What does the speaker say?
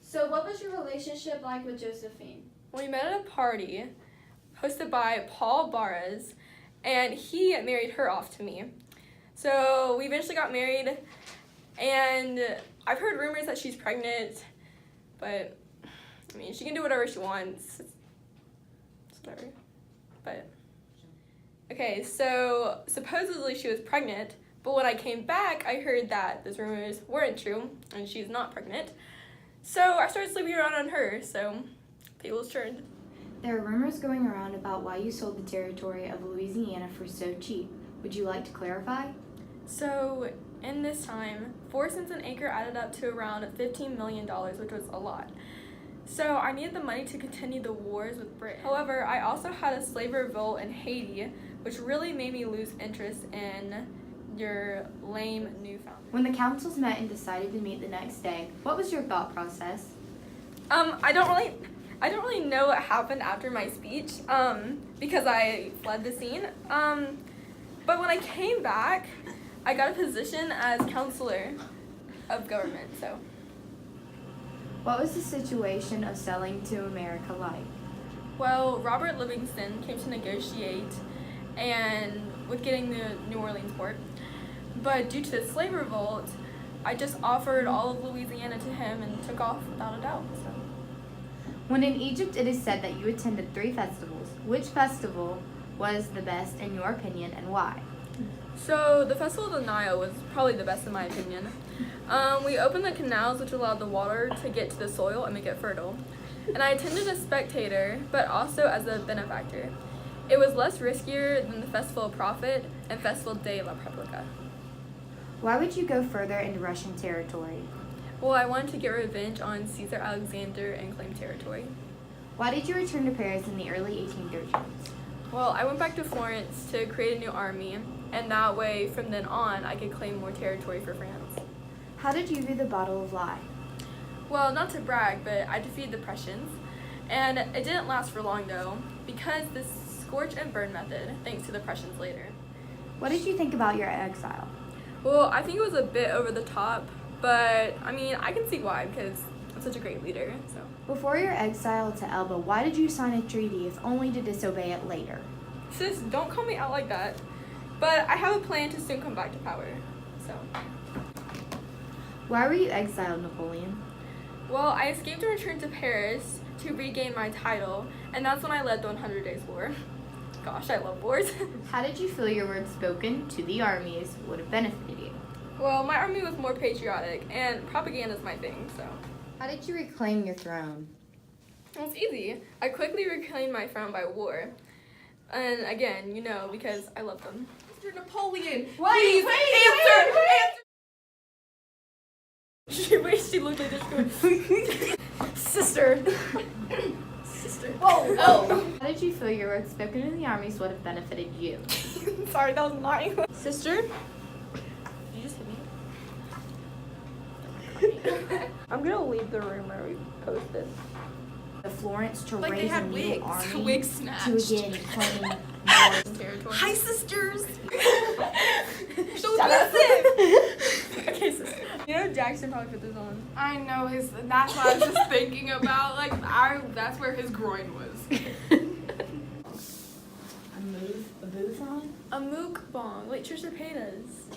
So what was your relationship like with Josephine? We met at a party hosted by Paul Barras, and he married her off to me. So we eventually got married, and I've heard rumors that she's pregnant, but I mean, she can do whatever she wants. It's whatever. But okay, so supposedly she was pregnant, but when I came back, I heard that those rumors weren't true, and she's not pregnant. So I started sleeping around on her, so tables turned. There are rumors going around about why you sold the territory of Louisiana for so cheap. Would you like to clarify? So in this time, 4 cents an acre added up to around $15 million, which was a lot. So I needed the money to continue the wars with Britain. However, I also had a slave revolt in Haiti, which really made me lose interest in your lame newfound. When the councils met and decided to meet the next day, what was your thought process? I don't really know what happened after my speech, because I fled the scene. But when I came back, I got a position as counselor of government, so. What was the situation of selling to America like? Well, Robert Livingston came to negotiate and with getting the New Orleans port. But due to the slave revolt, I just offered all of Louisiana to him and took off without a doubt. So. When in Egypt it is said that you attended 3 festivals, which festival was the best in your opinion and why? So the Festival of the Nile was probably the best in my opinion. We opened the canals which allowed the water to get to the soil and make it fertile. And I attended as spectator, but also as a benefactor. It was less riskier than the Festival of Prophet and Festival de la Republica. Why would you go further into Russian territory? Well, I wanted to get revenge on Caesar Alexander and claim territory. Why did you return to Paris in the early 1830s? Well, I went back to Florence to create a new army, and that way, from then on, I could claim more territory for France. How did you view the Battle of Lye? Well, not to brag, but I defeated the Prussians, and it didn't last for long though, because this scorch and burn method, thanks to the Prussians later. What did you think about your exile? Well, I think it was a bit over the top, but I mean, I can see why, because I'm such a great leader, so. Before your exile to Elba, why did you sign a treaty if only to disobey it later? Sis, don't call me out like that, but I have a plan to soon come back to power, so. Why were you exiled, Napoleon? Well, I escaped and returned to Paris to regain my title, and that's when I led the 100 Days War. Gosh, I love wars. How did you feel your words spoken to the armies would have benefited you? Well, my army was more patriotic, and propaganda is my thing, so. How did you reclaim your throne? Well, it's easy. I quickly reclaimed my throne by war. And again, you know, because I love them. Mr. Napoleon, please answer! She looked like this going, Sister. Sister. Whoa! Oh! How did you feel your words spoken to the armies would have benefited you? Sorry, that was lying. Sister? Did you just hit me? I'm gonna leave the room where we post this. The Florence to Like they raise a had new wigs. army Wigs to snatched. again claim more Territory. Hi, sisters. So listen. Okay, sister. You know Jackson probably put this on. I know his. That's what I was just thinking about. Like that's where his groin was. a booth on? A mukbang. Wait, Trisha paid us.